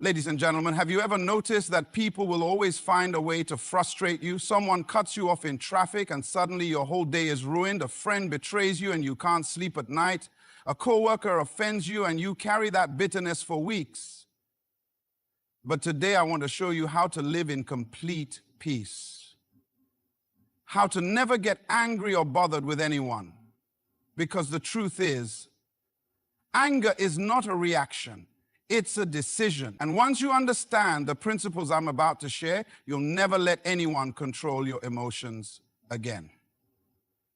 Ladies and gentlemen, have you ever noticed that people will always find a way to frustrate you? Someone cuts you off in traffic and suddenly your whole day is ruined. A friend betrays you and you can't sleep at night. A coworker offends you and you carry that bitterness for weeks. But today I want to show you how to live in complete peace. How to never get angry or bothered with anyone. Because the truth is, anger is not a reaction. It's a decision. And once you understand the principles I'm about to share, you'll never let anyone control your emotions again.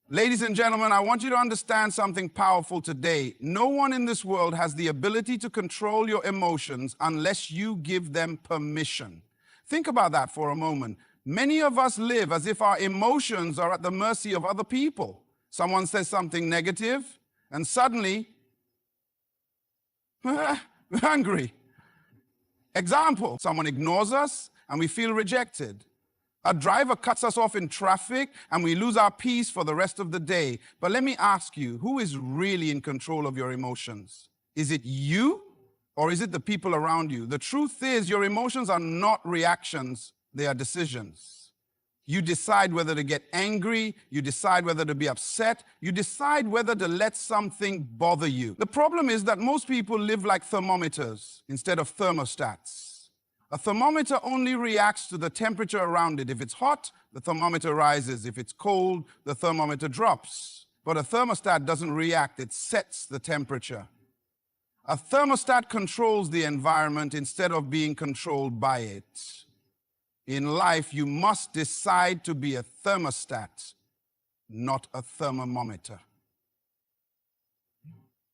Ladies and gentlemen, I want you to understand something powerful today. No one in this world has the ability to control your emotions unless you give them permission. Think about that for a moment. Many of us live as if our emotions are at the mercy of other people. Someone says something negative, and suddenly, we're angry. Example, someone ignores us and we feel rejected. A driver cuts us off in traffic and we lose our peace for the rest of the day. But let me ask you, who is really in control of your emotions? Is it you or is it the people around you? The truth is, your emotions are not reactions, they are decisions. You decide whether to get angry, you decide whether to be upset, you decide whether to let something bother you. The problem is that most people live like thermometers instead of thermostats. A thermometer only reacts to the temperature around it. If it's hot, the thermometer rises. If it's cold, the thermometer drops. But a thermostat doesn't react, it sets the temperature. A thermostat controls the environment instead of being controlled by it. In life, you must decide to be a thermostat, not a thermometer.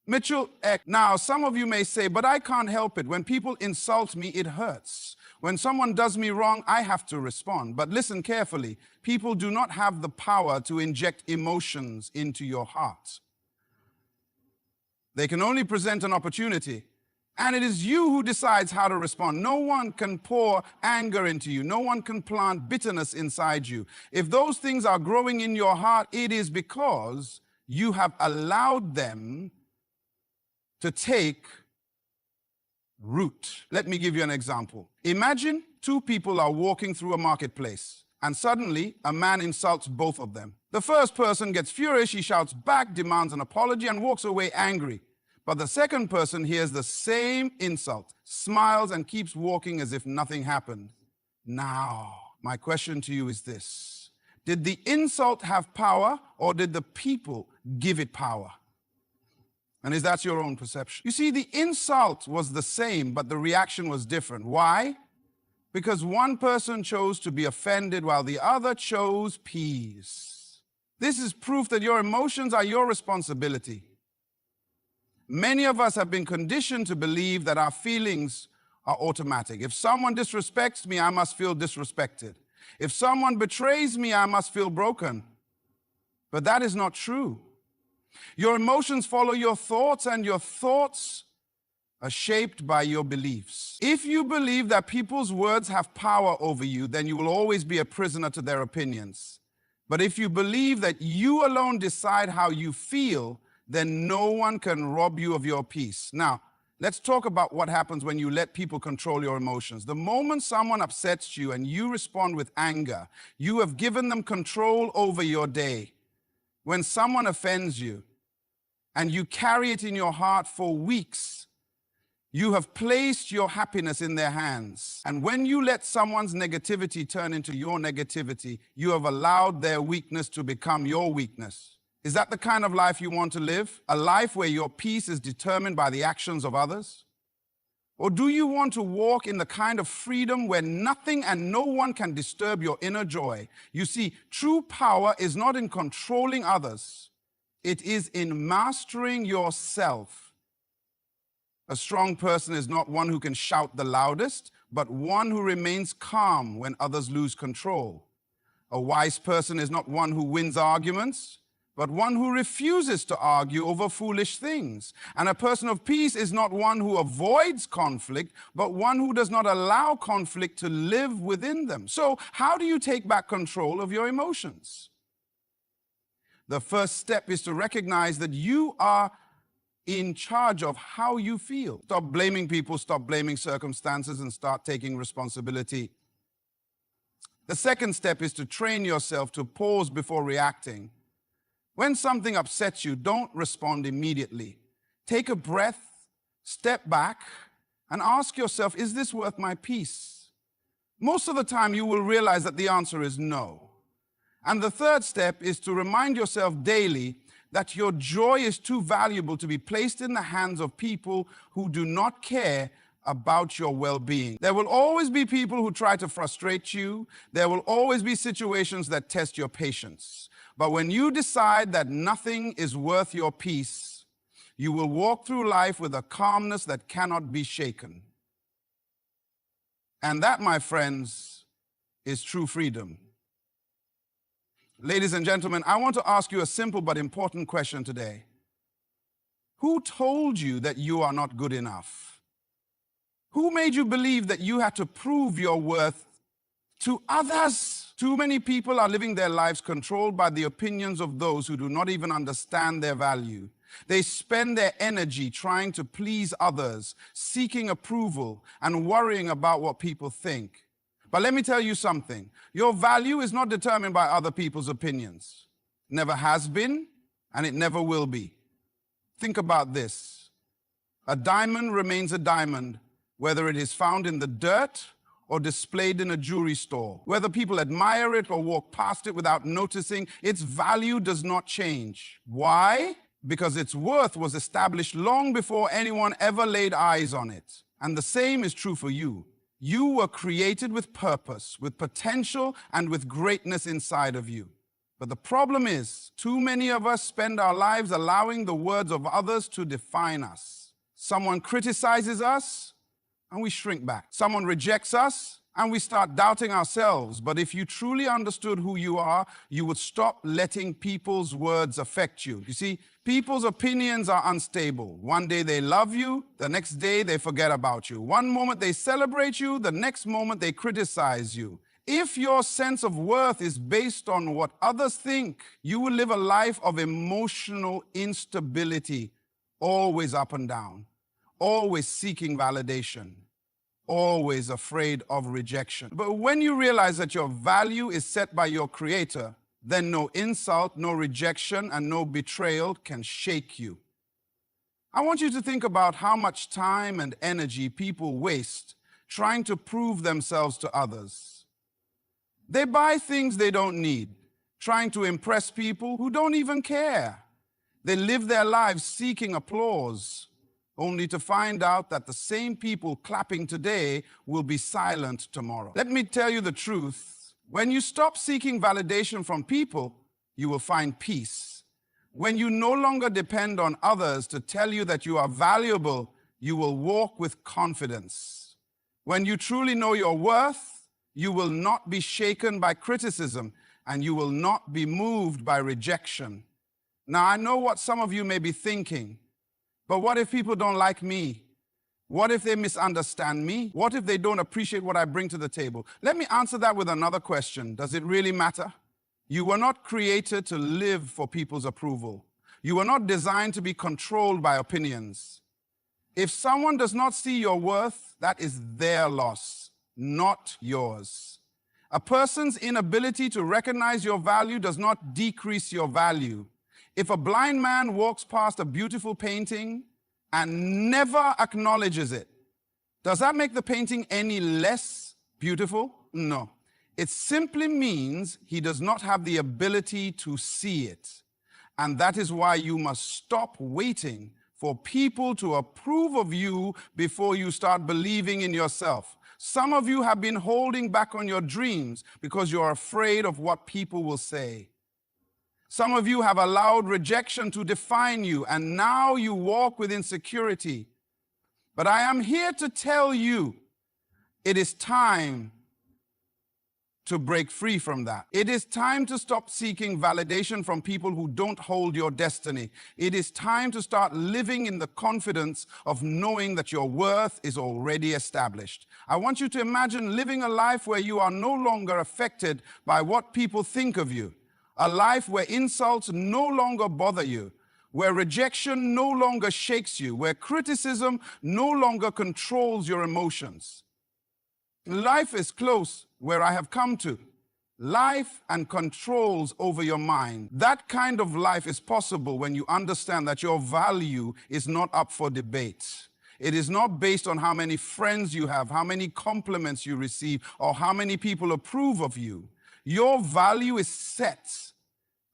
Mitchell Eck. Now, some of you may say, but I can't help it. When people insult me, it hurts. When someone does me wrong, I have to respond. But listen carefully. People do not have the power to inject emotions into your heart. They can only present an opportunity. And it is you who decides how to respond. No one can pour anger into you. No one can plant bitterness inside you. If those things are growing in your heart, it is because you have allowed them to take root. Let me give you an example. Imagine two people are walking through a marketplace, and suddenly a man insults both of them. The first person gets furious, he shouts back, demands an apology, and walks away angry. But the second person hears the same insult, smiles, and keeps walking as if nothing happened. Now, my question to you is this. Did the insult have power, or did the people give it power? And is that your own perception? You see, the insult was the same, but the reaction was different. Why? Because one person chose to be offended while the other chose peace. This is proof that your emotions are your responsibility. Many of us have been conditioned to believe that our feelings are automatic. If someone disrespects me, I must feel disrespected. If someone betrays me, I must feel broken. But that is not true. Your emotions follow your thoughts, and your thoughts are shaped by your beliefs. If you believe that people's words have power over you, then you will always be a prisoner to their opinions. But if you believe that you alone decide how you feel, then no one can rob you of your peace. Now, let's talk about what happens when you let people control your emotions. The moment someone upsets you and you respond with anger, you have given them control over your day. When someone offends you and you carry it in your heart for weeks, you have placed your happiness in their hands. And when you let someone's negativity turn into your negativity, you have allowed their weakness to become your weakness. Is that the kind of life you want to live? A life where your peace is determined by the actions of others? Or do you want to walk in the kind of freedom where nothing and no one can disturb your inner joy? You see, true power is not in controlling others. It is in mastering yourself. A strong person is not one who can shout the loudest, but one who remains calm when others lose control. A wise person is not one who wins arguments, but one who refuses to argue over foolish things. And a person of peace is not one who avoids conflict, but one who does not allow conflict to live within them. So, how do you take back control of your emotions? The first step is to recognize that you are in charge of how you feel. Stop blaming people, stop blaming circumstances, and start taking responsibility. The second step is to train yourself to pause before reacting. When something upsets you, don't respond immediately. Take a breath, step back, and ask yourself, is this worth my peace? Most of the time, you will realize that the answer is no. And the third step is to remind yourself daily that your joy is too valuable to be placed in the hands of people who do not care about your well-being. There will always be people who try to frustrate you. There will always be situations that test your patience. But when you decide that nothing is worth your peace, you will walk through life with a calmness that cannot be shaken. And that, my friends, is true freedom. Ladies and gentlemen, I want to ask you a simple but important question today. Who told you that you are not good enough? Who made you believe that you had to prove your worth to others? Too many people are living their lives controlled by the opinions of those who do not even understand their value. They spend their energy trying to please others, seeking approval, and worrying about what people think. But let me tell you something. Your value is not determined by other people's opinions. Never has been, and it never will be. Think about this. A diamond remains a diamond, whether it is found in the dirt or displayed in a jewelry store. Whether people admire it or walk past it without noticing, its value does not change. Why? Because its worth was established long before anyone ever laid eyes on it. And the same is true for you. You were created with purpose, with potential, and with greatness inside of you. But the problem is, too many of us spend our lives allowing the words of others to define us. Someone criticizes us, and we shrink back. Someone rejects us, and we start doubting ourselves. But if you truly understood who you are, you would stop letting people's words affect you. You see, people's opinions are unstable. One day they love you, the next day they forget about you. One moment they celebrate you, the next moment they criticize you. If your sense of worth is based on what others think, you will live a life of emotional instability, always up and down, always seeking validation, always afraid of rejection. But when you realize that your value is set by your Creator, then no insult, no rejection, and no betrayal can shake you. I want you to think about how much time and energy people waste trying to prove themselves to others. They buy things they don't need, trying to impress people who don't even care. They live their lives seeking applause, only to find out that the same people clapping today will be silent tomorrow. Let me tell you the truth. When you stop seeking validation from people, you will find peace. When you no longer depend on others to tell you that you are valuable, you will walk with confidence. When you truly know your worth, you will not be shaken by criticism, and you will not be moved by rejection. Now, I know what some of you may be thinking. But what if people don't like me? What if they misunderstand me? What if they don't appreciate what I bring to the table? Let me answer that with another question. Does it really matter? You were not created to live for people's approval. You were not designed to be controlled by opinions. If someone does not see your worth, that is their loss, not yours. A person's inability to recognize your value does not decrease your value. If a blind man walks past a beautiful painting and never acknowledges it, does that make the painting any less beautiful? No. It simply means he does not have the ability to see it. And that is why you must stop waiting for people to approve of you before you start believing in yourself. Some of you have been holding back on your dreams because you're afraid of what people will say. Some of you have allowed rejection to define you, and now you walk with insecurity. But I am here to tell you, it is time to break free from that. It is time to stop seeking validation from people who don't hold your destiny. It is time to start living in the confidence of knowing that your worth is already established. I want you to imagine living a life where you are no longer affected by what people think of you. A life where insults no longer bother you, where rejection no longer shakes you, where criticism no longer controls your emotions. Life is close where I have come to. Life and controls over your mind. That kind of life is possible when you understand that your value is not up for debate. It is not based on how many friends you have, how many compliments you receive, or how many people approve of you. Your value is set,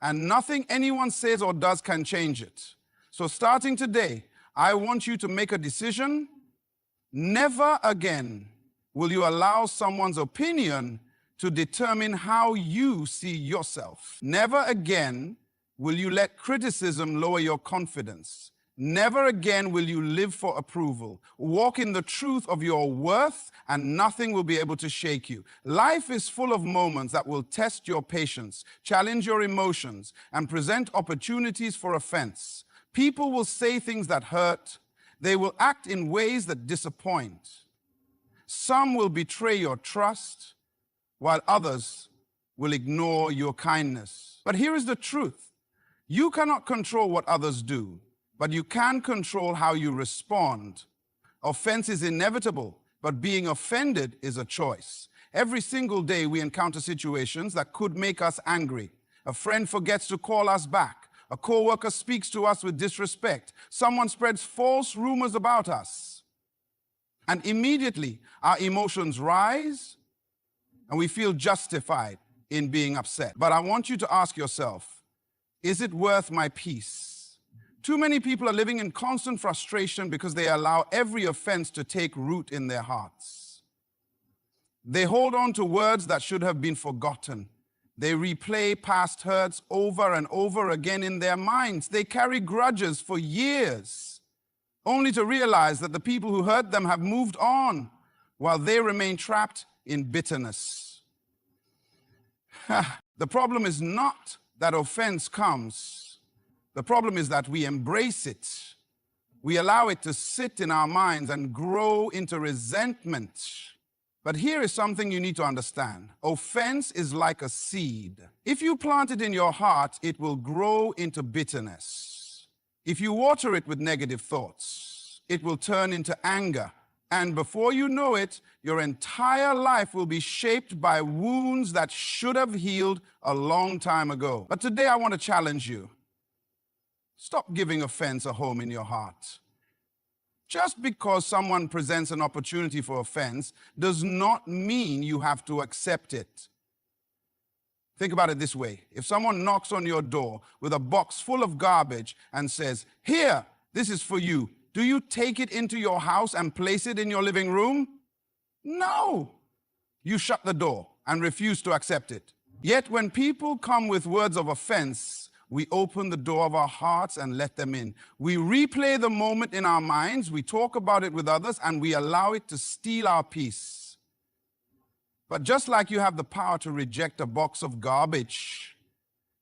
and nothing anyone says or does can change it. So starting today, I want you to make a decision. Never again will you allow someone's opinion to determine how you see yourself. Never again will you let criticism lower your confidence. Never again will you live for approval. Walk in the truth of your worth, and nothing will be able to shake you. Life is full of moments that will test your patience, challenge your emotions, and present opportunities for offense. People will say things that hurt. They will act in ways that disappoint. Some will betray your trust, while others will ignore your kindness. But here is the truth. You cannot control what others do, but you can control how you respond. Offense is inevitable, but being offended is a choice. Every single day we encounter situations that could make us angry. A friend forgets to call us back. A coworker speaks to us with disrespect. Someone spreads false rumors about us. And immediately our emotions rise, and we feel justified in being upset. But I want you to ask yourself, is it worth my peace? Too many people are living in constant frustration because they allow every offense to take root in their hearts. They hold on to words that should have been forgotten. They replay past hurts over and over again in their minds. They carry grudges for years, only to realize that the people who hurt them have moved on, while they remain trapped in bitterness. The problem is not that offense comes. The problem is that we embrace it. We allow it to sit in our minds and grow into resentment. But here is something you need to understand. Offense is like a seed. If you plant it in your heart, it will grow into bitterness. If you water it with negative thoughts, it will turn into anger. And before you know it, your entire life will be shaped by wounds that should have healed a long time ago. But today I want to challenge you. Stop giving offense a home in your heart. Just because someone presents an opportunity for offense does not mean you have to accept it. Think about it this way. If someone knocks on your door with a box full of garbage and says, "Here, this is for you," do you take it into your house and place it in your living room? No. You shut the door and refuse to accept it. Yet when people come with words of offense, we open the door of our hearts and let them in. We replay the moment in our minds, we talk about it with others, and we allow it to steal our peace. But just like you have the power to reject a box of garbage,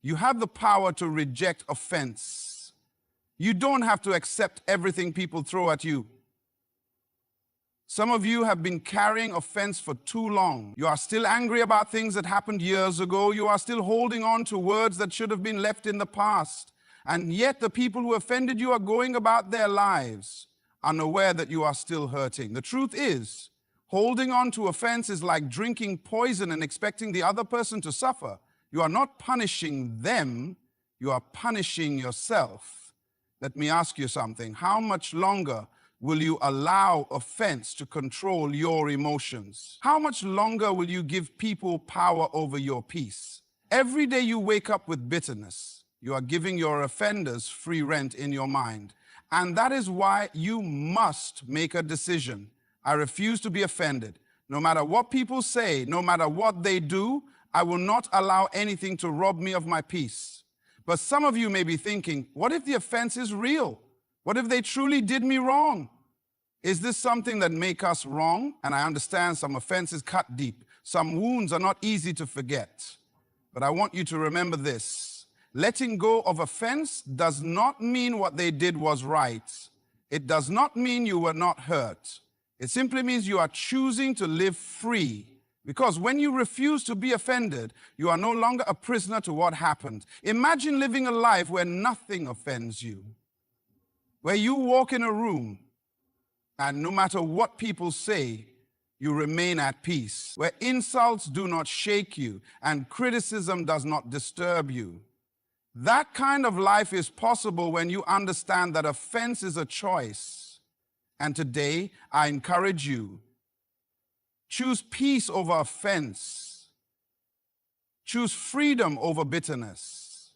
you have the power to reject offense. You don't have to accept everything people throw at you. Some of you have been carrying offense for too long. You are still angry about things that happened years ago. You are still holding on to words that should have been left in the past. And yet the people who offended you are going about their lives unaware that you are still hurting. The truth is, holding on to offense is like drinking poison and expecting the other person to suffer. You are not punishing them, you are punishing yourself. Let me ask you something. How much longer will you allow offense to control your emotions? How much longer will you give people power over your peace? Every day you wake up with bitterness, you are giving your offenders free rent in your mind. And that is why you must make a decision. I refuse to be offended. No matter what people say, no matter what they do, I will not allow anything to rob me of my peace. But some of you may be thinking, what if the offense is real? What if they truly did me wrong? Is this something that makes us wrong? And I understand some offenses cut deep. Some wounds are not easy to forget. But I want you to remember this. Letting go of offense does not mean what they did was right. It does not mean you were not hurt. It simply means you are choosing to live free Because when you refuse to be offended, you are no longer a prisoner to what happened. Imagine living a life where nothing offends you, where you walk in a room and no matter what people say, you remain at peace, where insults do not shake you and criticism does not disturb you. That kind of life is possible when you understand that offense is a choice. And today, I encourage you, choose peace over offense. Choose freedom over bitterness.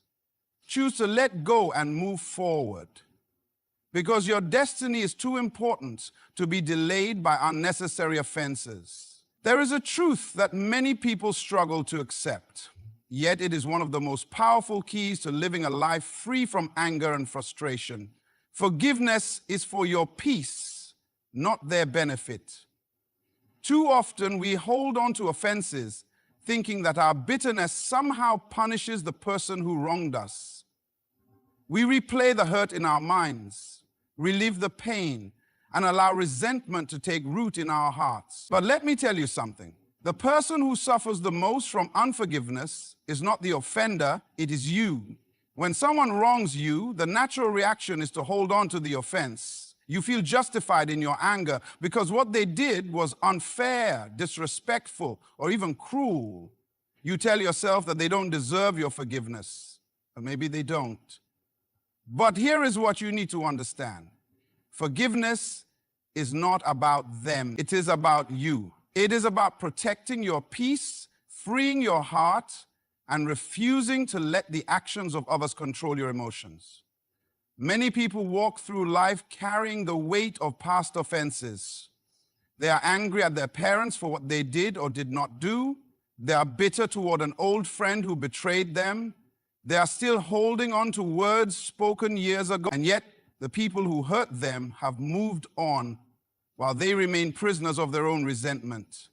Choose to let go and move forward. Because your destiny is too important to be delayed by unnecessary offenses. There is a truth that many people struggle to accept, yet it is one of the most powerful keys to living a life free from anger and frustration. Forgiveness is for your peace, not their benefit. Too often we hold on to offenses, thinking that our bitterness somehow punishes the person who wronged us. We replay the hurt in our minds, relive the pain, and allow resentment to take root in our hearts. But let me tell you something. The person who suffers the most from unforgiveness is not the offender, it is you. When someone wrongs you, the natural reaction is to hold on to the offense. You feel justified in your anger because what they did was unfair, disrespectful, or even cruel. You tell yourself that they don't deserve your forgiveness, or maybe they don't. But here is what you need to understand. Forgiveness is not about them. It is about you. It is about protecting your peace, freeing your heart, and refusing to let the actions of others control your emotions. Many people walk through life carrying the weight of past offenses. They are angry at their parents for what they did or did not do. They are bitter toward an old friend who betrayed them. They are still holding on to words spoken years ago, and yet the people who hurt them have moved on while they remain prisoners of their own resentment.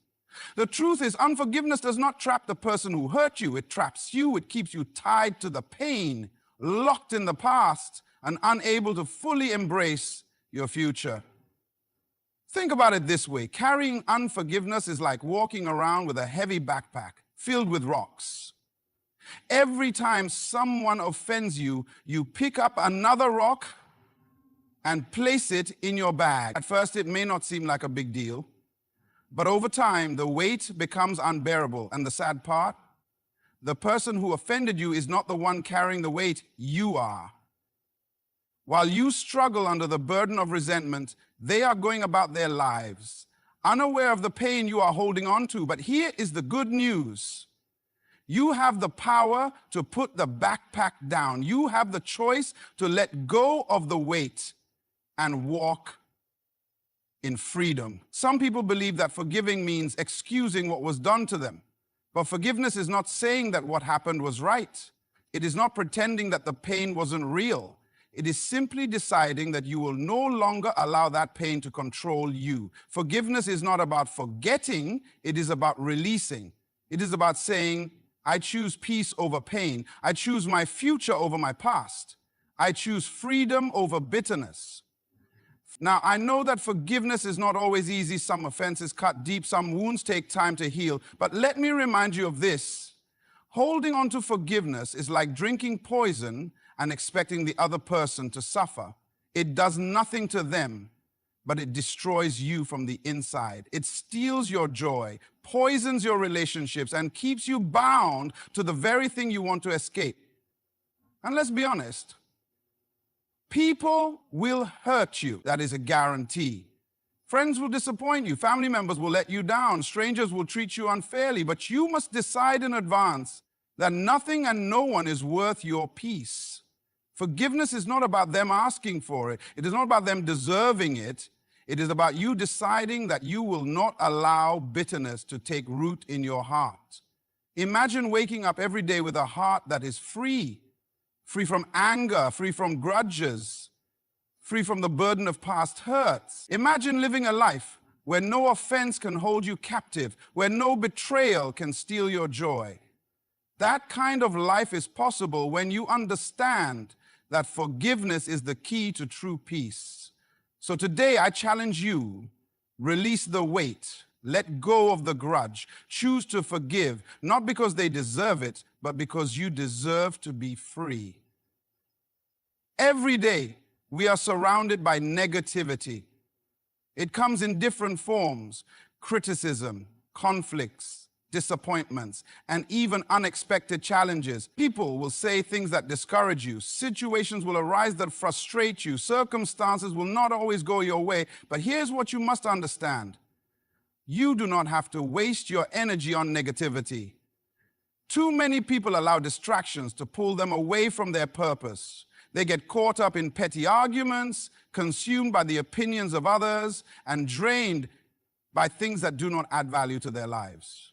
The truth is, unforgiveness does not trap the person who hurt you. It traps you. It keeps you tied to the pain, locked in the past, and unable to fully embrace your future. Think about it this way. Carrying unforgiveness is like walking around with a heavy backpack filled with rocks. Every time someone offends you, you pick up another rock and place it in your bag. At first, it may not seem like a big deal, but over time, the weight becomes unbearable. And the sad part, the person who offended you is not the one carrying the weight, you are. While you struggle under the burden of resentment, they are going about their lives, unaware of the pain you are holding on to. But here is the good news. You have the power to put the backpack down. You have the choice to let go of the weight and walk in freedom. Some people believe that forgiving means excusing what was done to them. But forgiveness is not saying that what happened was right. It is not pretending that the pain wasn't real. It is simply deciding that you will no longer allow that pain to control you. Forgiveness is not about forgetting, it is about releasing. It is about saying, I choose peace over pain. I choose my future over my past. I choose freedom over bitterness. Now, I know that forgiveness is not always easy. Some offenses cut deep, some wounds take time to heal. But let me remind you of this. Holding on to forgiveness is like drinking poison and expecting the other person to suffer. It does nothing to them, but it destroys you from the inside. It steals your joy, poisons your relationships, and keeps you bound to the very thing you want to escape. And let's be honest, people will hurt you. That is a guarantee. Friends will disappoint you. Family members will let you down. Strangers will treat you unfairly. But you must decide in advance that nothing and no one is worth your peace. Forgiveness is not about them asking for it. It is not about them deserving it. It is about you deciding that you will not allow bitterness to take root in your heart. Imagine waking up every day with a heart that is free from anger, free from grudges, free from the burden of past hurts. Imagine living a life where no offense can hold you captive, where no betrayal can steal your joy. That kind of life is possible when you understand that forgiveness is the key to true peace. So today I challenge you, release the weight, Let go of the grudge. Choose to forgive, not because they deserve it, but because you deserve to be free. Every day, we are surrounded by negativity. It comes in different forms: criticism, conflicts, disappointments, and even unexpected challenges. People will say things that discourage you. Situations will arise that frustrate you. Circumstances will not always go your way. But here's what you must understand. You do not have to waste your energy on negativity. Too many people allow distractions to pull them away from their purpose. They get caught up in petty arguments, consumed by the opinions of others, and drained by things that do not add value to their lives.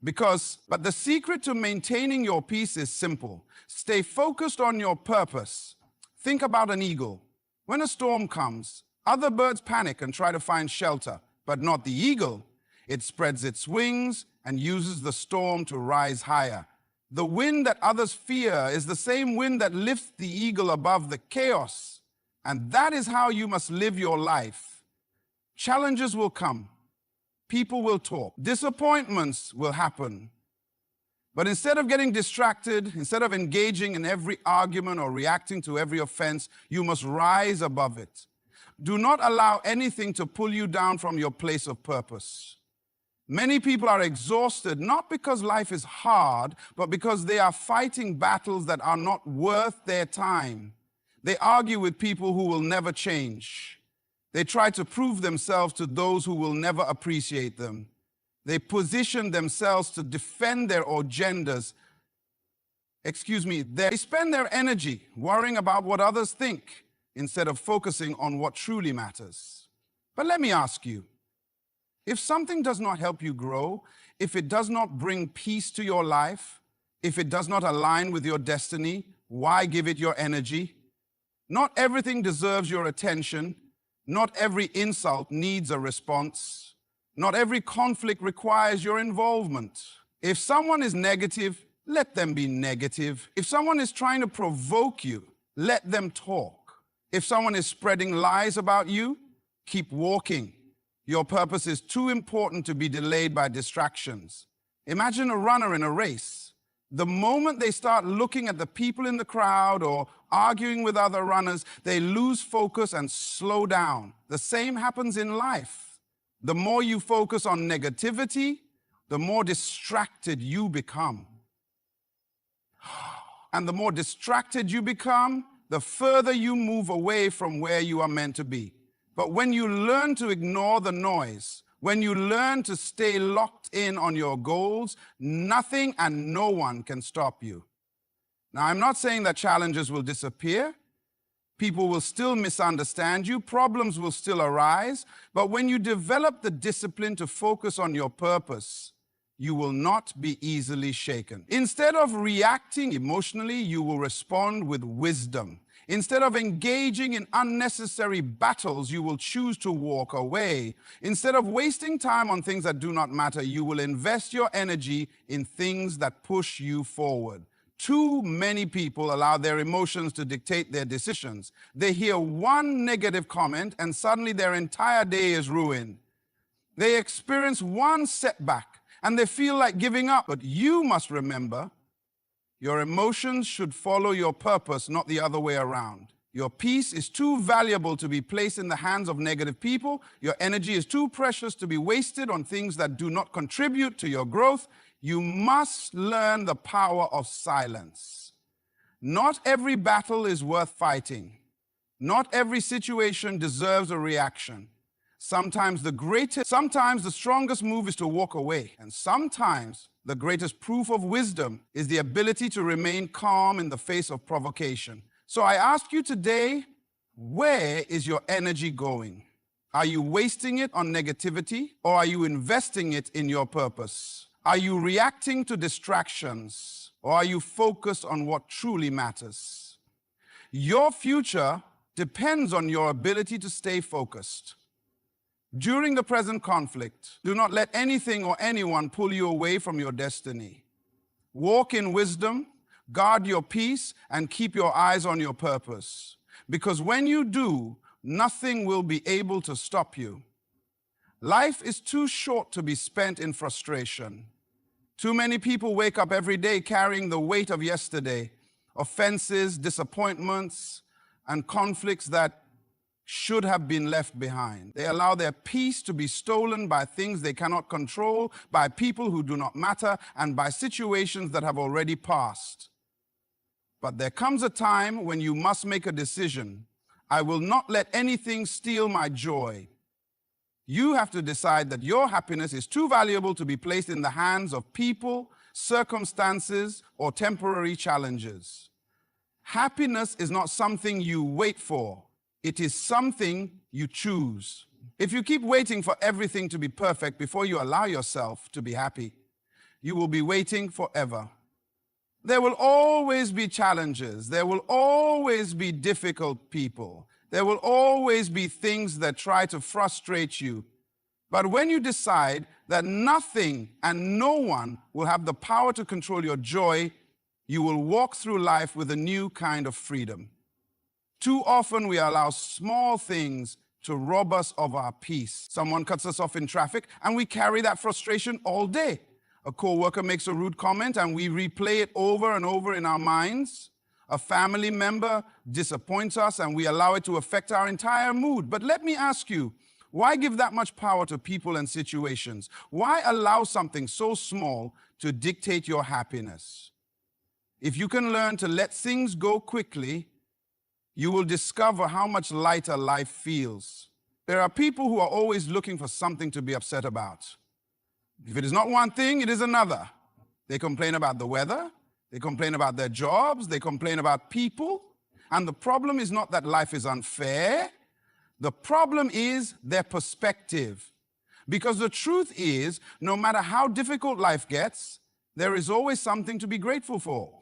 But the secret to maintaining your peace is simple. Stay focused on your purpose. Think about an eagle. When a storm comes, other birds panic and try to find shelter, but not the eagle. It spreads its wings and uses the storm to rise higher. The wind that others fear is the same wind that lifts the eagle above the chaos. And that is how you must live your life. Challenges will come. People will talk. Disappointments will happen. But instead of getting distracted, instead of engaging in every argument or reacting to every offense, you must rise above it. Do not allow anything to pull you down from your place of purpose. Many people are exhausted, not because life is hard, but because they are fighting battles that are not worth their time. They argue with people who will never change. They try to prove themselves to those who will never appreciate them. They position themselves to defend their agendas. They spend their energy worrying about what others think instead of focusing on what truly matters. But let me ask you, if something does not help you grow, if it does not bring peace to your life, if it does not align with your destiny, why give it your energy? Not everything deserves your attention. Not every insult needs a response. Not every conflict requires your involvement. If someone is negative, let them be negative. If someone is trying to provoke you, let them talk. If someone is spreading lies about you, keep walking. Your purpose is too important to be delayed by distractions. Imagine a runner in a race. The moment they start looking at the people in the crowd or arguing with other runners, they lose focus and slow down. The same happens in life. The more you focus on negativity, the more distracted you become. And the more distracted you become, the further you move away from where you are meant to be. But when you learn to ignore the noise, when you learn to stay locked in on your goals, nothing and no one can stop you. Now, I'm not saying that challenges will disappear. People will still misunderstand you. Problems will still arise. But when you develop the discipline to focus on your purpose, you will not be easily shaken. Instead of reacting emotionally, you will respond with wisdom. Instead of engaging in unnecessary battles, you will choose to walk away. Instead of wasting time on things that do not matter, you will invest your energy in things that push you forward. Too many people allow their emotions to dictate their decisions. They hear one negative comment and suddenly their entire day is ruined. They experience one setback and they feel like giving up. But you must remember, your emotions should follow your purpose, not the other way around. Your peace is too valuable to be placed in the hands of negative people. Your energy is too precious to be wasted on things that do not contribute to your growth. You must learn the power of silence. Not every battle is worth fighting. Not every situation deserves a reaction. Sometimes the strongest move is to walk away. And sometimes the greatest proof of wisdom is the ability to remain calm in the face of provocation. So I ask you today, where is your energy going? Are you wasting it on negativity or are you investing it in your purpose? Are you reacting to distractions or are you focused on what truly matters? Your future depends on your ability to stay focused. During the present conflict, do not let anything or anyone pull you away from your destiny. Walk in wisdom, guard your peace, and keep your eyes on your purpose. Because when you do, nothing will be able to stop you. Life is too short to be spent in frustration. Too many people wake up every day carrying the weight of yesterday, offenses, disappointments, and conflicts that should have been left behind. They allow their peace to be stolen by things they cannot control, by people who do not matter, and by situations that have already passed. But there comes a time when you must make a decision. I will not let anything steal my joy. You have to decide that your happiness is too valuable to be placed in the hands of people, circumstances, or temporary challenges. Happiness is not something you wait for. It is something you choose. If you keep waiting for everything to be perfect before you allow yourself to be happy, you will be waiting forever. There will always be challenges. There will always be difficult people. There will always be things that try to frustrate you. But when you decide that nothing and no one will have the power to control your joy, you will walk through life with a new kind of freedom. Too often we allow small things to rob us of our peace. Someone cuts us off in traffic and we carry that frustration all day. A coworker makes a rude comment and we replay it over and over in our minds. A family member disappoints us and we allow it to affect our entire mood. But let me ask you, why give that much power to people and situations? Why allow something so small to dictate your happiness? If you can learn to let things go quickly, you will discover how much lighter life feels. There are people who are always looking for something to be upset about. If it is not one thing, it is another. They complain about the weather, they complain about their jobs, they complain about people. And the problem is not that life is unfair. The problem is their perspective. Because the truth is, no matter how difficult life gets, there is always something to be grateful for.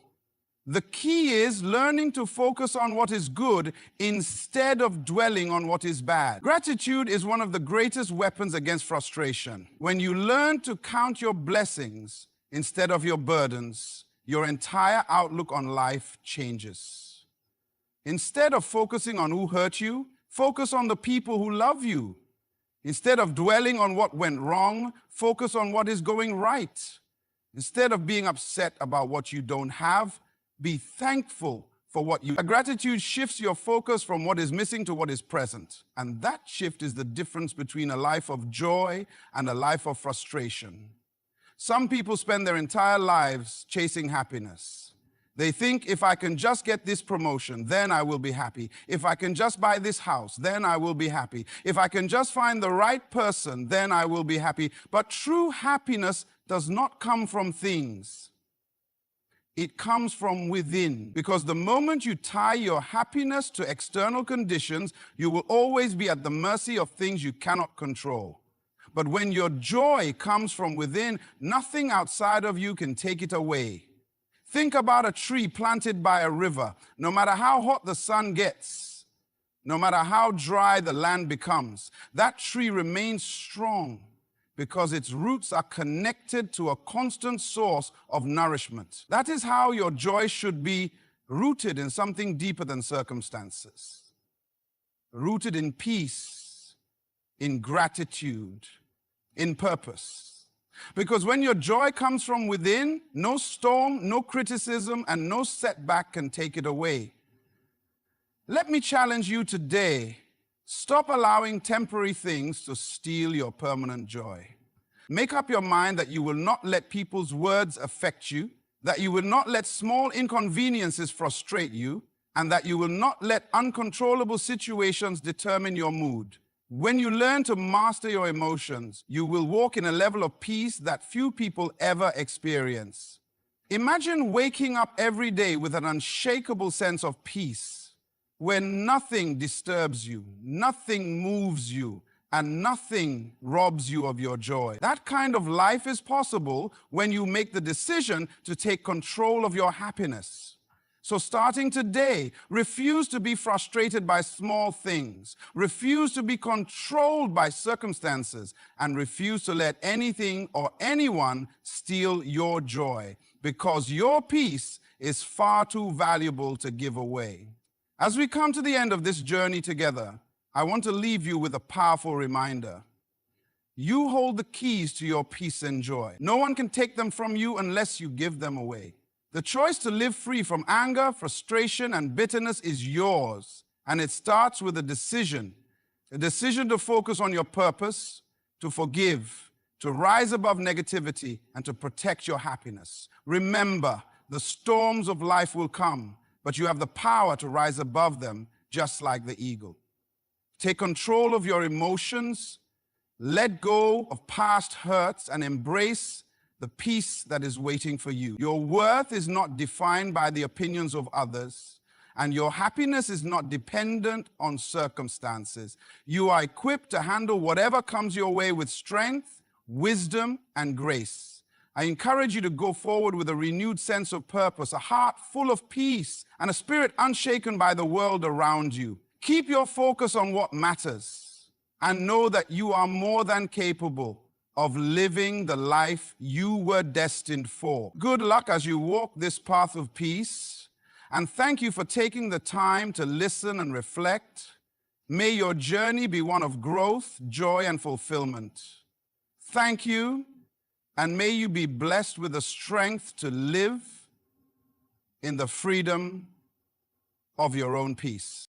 The key is learning to focus on what is good instead of dwelling on what is bad. Gratitude is one of the greatest weapons against frustration. When you learn to count your blessings instead of your burdens, your entire outlook on life changes. Instead of focusing on who hurt you, focus on the people who love you. Instead of dwelling on what went wrong, focus on what is going right. Instead of being upset about what you don't have, be thankful for what you have. Gratitude shifts your focus from what is missing to what is present. And that shift is the difference between a life of joy and a life of frustration. Some people spend their entire lives chasing happiness. They think, if I can just get this promotion, then I will be happy. If I can just buy this house, then I will be happy. If I can just find the right person, then I will be happy. But true happiness does not come from things. It comes from within, because the moment you tie your happiness to external conditions, you will always be at the mercy of things you cannot control. But when your joy comes from within, nothing outside of you can take it away. Think about a tree planted by a river. No matter how hot the sun gets, no matter how dry the land becomes, that tree remains strong, because its roots are connected to a constant source of nourishment. That is how your joy should be, rooted in something deeper than circumstances. Rooted in peace, in gratitude, in purpose. Because when your joy comes from within, no storm, no criticism, and no setback can take it away. Let me challenge you today. Stop allowing temporary things to steal your permanent joy. Make up your mind that you will not let people's words affect you, that you will not let small inconveniences frustrate you, and that you will not let uncontrollable situations determine your mood. When you learn to master your emotions, you will walk in a level of peace that few people ever experience. Imagine waking up every day with an unshakable sense of peace, where nothing disturbs you, nothing moves you, and nothing robs you of your joy. That kind of life is possible when you make the decision to take control of your happiness. So starting today, refuse to be frustrated by small things, refuse to be controlled by circumstances, and refuse to let anything or anyone steal your joy, because your peace is far too valuable to give away. As we come to the end of this journey together, I want to leave you with a powerful reminder. You hold the keys to your peace and joy. No one can take them from you unless you give them away. The choice to live free from anger, frustration, and bitterness is yours, and it starts with a decision to focus on your purpose, to forgive, to rise above negativity, and to protect your happiness. Remember, the storms of life will come, but you have the power to rise above them, just like the eagle. Take control of your emotions, let go of past hurts, and embrace the peace that is waiting for you. Your worth is not defined by the opinions of others, and your happiness is not dependent on circumstances. You are equipped to handle whatever comes your way with strength, wisdom, and grace. I encourage you to go forward with a renewed sense of purpose, a heart full of peace, and a spirit unshaken by the world around you. Keep your focus on what matters, and know that you are more than capable of living the life you were destined for. Good luck as you walk this path of peace, and thank you for taking the time to listen and reflect. May your journey be one of growth, joy, and fulfillment. Thank you, and may you be blessed with the strength to live in the freedom of your own peace.